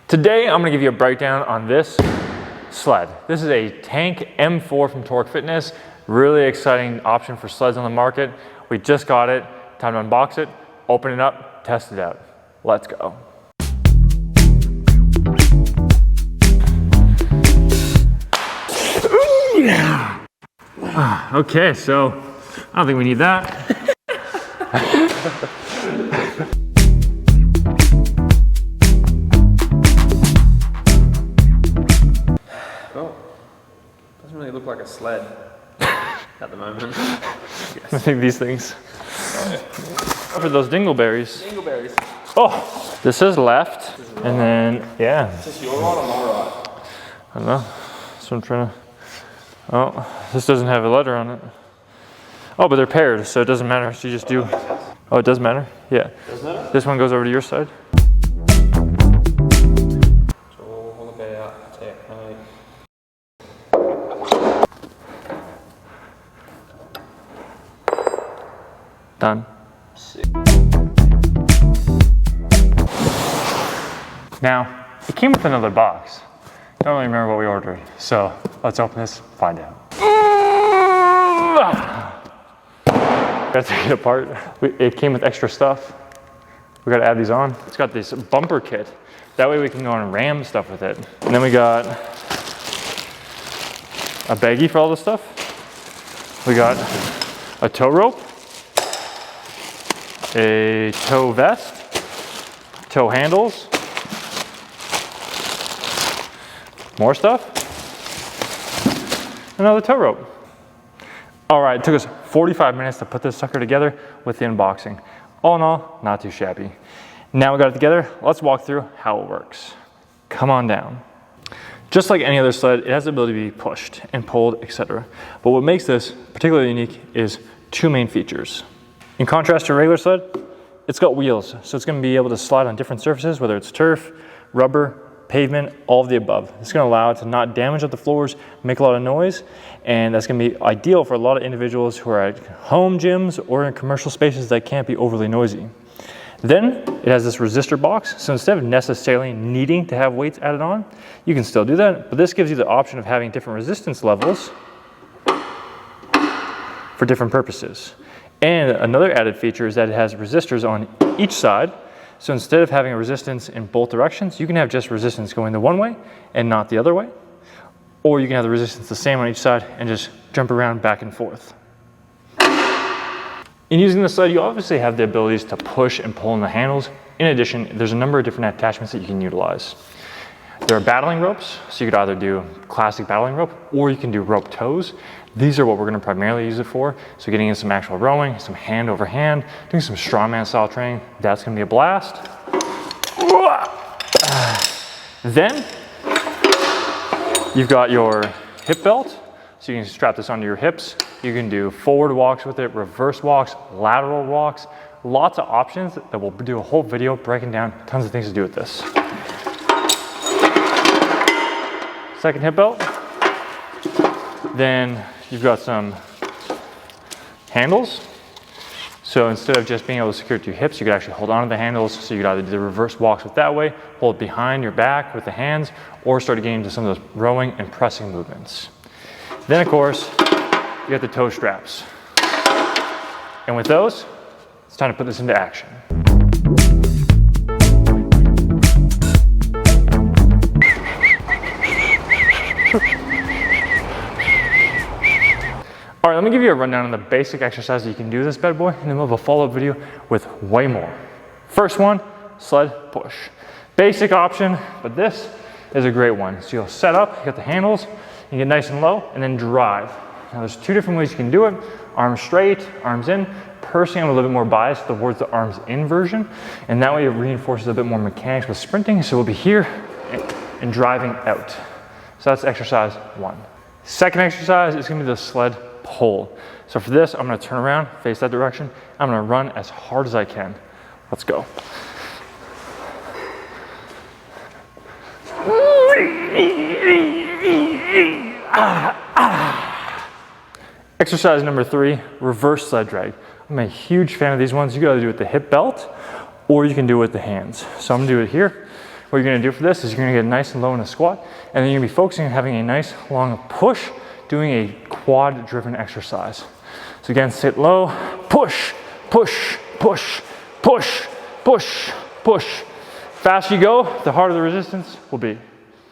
Today, I'm gonna give you a breakdown on this sled. This is a Tank M4 from Torque Fitness. Really exciting option for sleds on the market. We just got it. Time to unbox it, open it up, test it out. Let's go. Okay, so I don't think we need that. Look like a sled at the moment. I think these things. For those dingleberries. Dingleberries. Oh, this is left, and then yeah. Is this your right or my right? I don't know. So I'm trying to. Oh, this doesn't have a letter on it. Oh, but they're paired, so it doesn't matter. So you just do. Oh, it does matter. Yeah. Does matter? This one goes over to your side. Done. Now, it came with another box. Don't really remember what we ordered, so let's open this, find out. Gotta take it apart. It came with extra stuff. We gotta add these on. It's got this bumper kit. That way we can go and ram stuff with it. And then we got a baggie for all this stuff. We got a tow rope, a tow vest, tow handles, more stuff, another tow rope. All right, it took us 45 minutes to put this sucker together with the unboxing. All in all, not too shabby. Now we got it together, let's walk through how it works. Come on down. Just like any other sled, it has the ability to be pushed and pulled, etc. But what makes this particularly unique is two main features. In contrast to a regular sled, it's got wheels, so it's gonna be able to slide on different surfaces, whether it's turf, rubber, pavement, all of the above. It's gonna allow it to not damage up the floors, make a lot of noise, and that's gonna be ideal for a lot of individuals who are at home gyms or in commercial spaces that can't be overly noisy. Then it has this resistor box, so instead of necessarily needing to have weights added on, you can still do that, but this gives you the option of having different resistance levels for different purposes. And another added feature is that it has resistors on each side. So instead of having a resistance in both directions, you can have just resistance going the one way and not the other way. Or you can have the resistance the same on each side and just jump around back and forth. In using the sled, you obviously have the abilities to push and pull in the handles. In addition, there's a number of different attachments that you can utilize. There are battling ropes, so you could either do classic battling rope or you can do rope tows. These are what we're going to primarily use it for. So getting in some actual rowing, some hand over hand, doing some strongman style training, that's going to be a blast. Then you've got your hip belt, so you can strap this onto your hips. You can do forward walks with it, reverse walks, lateral walks, lots of options that we'll do a whole video breaking down tons of things to do with this. Second hip belt. Then you've got some handles. So instead of just being able to secure it to your hips, you could actually hold on to the handles. So you could either do the reverse walks with that way, hold it behind your back with the hands, or start getting into some of those rowing and pressing movements. Then of course, you got the toe straps. And with those, it's time to put this into action. All right, let me give you a rundown on the basic exercises you can do with this bad boy, and then we'll have a follow-up video with way more. First one, sled push. Basic option, but this is a great one. So you'll set up, you got the handles, you get nice and low, and then drive. Now there's two different ways you can do it. Arms straight, arms in. Personally, I'm a little bit more biased towards the arms in version, and that way it reinforces a bit more mechanics with sprinting, so we'll be here and driving out. So that's exercise one. Second exercise is gonna be the sled pull. So for this, I'm gonna turn around, face that direction. I'm gonna run as hard as I can. Let's go. Exercise number 3, reverse sled drag. I'm a huge fan of these ones. You gotta do it with the hip belt, or you can do it with the hands. So I'm gonna do it here. What you're gonna do for this is you're gonna get nice and low in a squat, and then you're gonna be focusing on having a nice long push, doing a quad driven exercise. So again, sit low, push, push, push, push, push, push. Faster you go, the harder the resistance will be.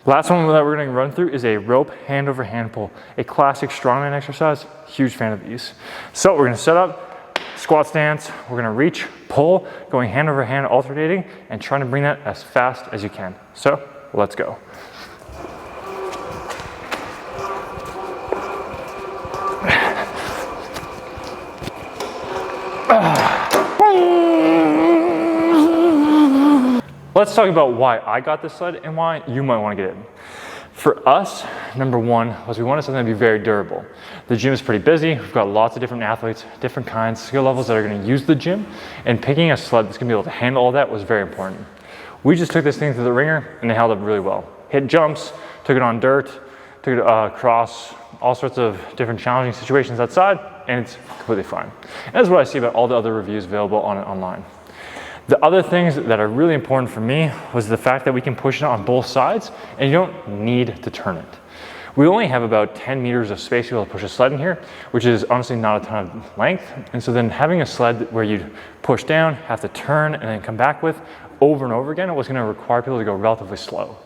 Last one that we're gonna run through is a rope hand over hand pull, a classic strongman exercise. Huge fan of these. So we're gonna set up, squat stance, we're gonna reach, pull, going hand over hand, alternating, and trying to bring that as fast as you can. So let's go. Let's talk about why I got this sled and why you might want to get it. For us, number one was we wanted something to be very durable. The gym is pretty busy. We've got lots of different athletes, different kinds, skill levels that are going to use the gym, and picking a sled that's going to be able to handle all that was very important. We just took this thing to the ringer and it held up really well. Hit jumps, took it on dirt, took it across all sorts of different challenging situations outside, and it's completely fine. And that's what I see about all the other reviews available on it online. The other things that are really important for me was the fact that we can push it on both sides and you don't need to turn it. We only have about 10 meters of space to be able to push a sled in here, which is honestly not a ton of length. And so then having a sled where you push down, have to turn, and then come back with over and over again, it was going to require people to go relatively slow.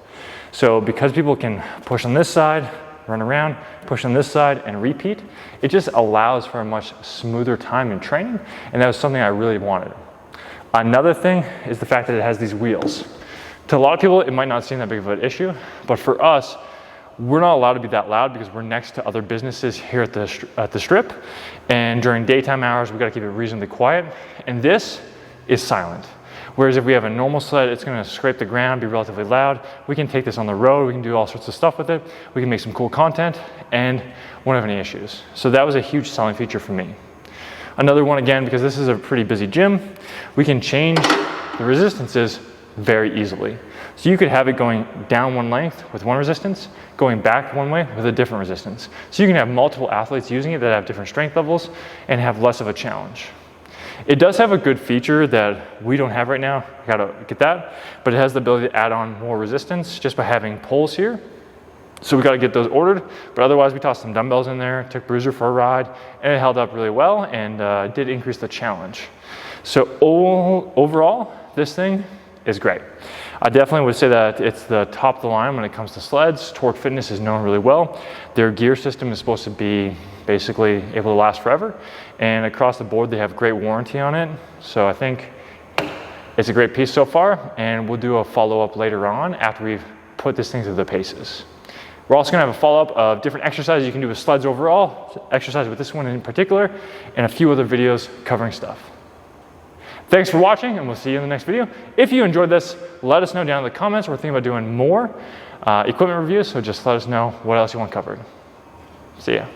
So because people can push on this side, run around, push on this side, and repeat, it just allows for a much smoother time in training, and that was something I really wanted. Another thing is the fact that it has these wheels. To a lot of people, it might not seem that big of an issue, but for us, we're not allowed to be that loud because we're next to other businesses here at the strip, and during daytime hours, we got to keep it reasonably quiet, and this is silent. Whereas if we have a normal sled, it's going to scrape the ground, be relatively loud. We can take this on the road, we can do all sorts of stuff with it, we can make some cool content, and won't have any issues. So that was a huge selling feature for me. Another one, again, because this is a pretty busy gym, we can change the resistances very easily. So you could have it going down one length with one resistance, going back one way with a different resistance. So you can have multiple athletes using it that have different strength levels and have less of a challenge. It does have a good feature that we don't have right now, I gotta get that, but it has the ability to add on more resistance just by having poles here. So we got to get those ordered, but otherwise we tossed some dumbbells in there, took Bruiser for a ride, and it held up really well and did increase the challenge. So overall, this thing is great. I definitely would say that it's the top of the line when it comes to sleds. Torque Fitness is known really well. Their gear system is supposed to be basically able to last forever, and across the board they have great warranty on it. So I think it's a great piece so far, and we'll do a follow-up later on after we've put this thing through the paces. We're also going to have a follow-up of different exercises you can do with sleds overall, exercise with this one in particular, and a few other videos covering stuff. Thanks for watching, and we'll see you in the next video. If you enjoyed this, let us know down in the comments. We're thinking about doing more equipment reviews, so just let us know what else you want covered. See ya.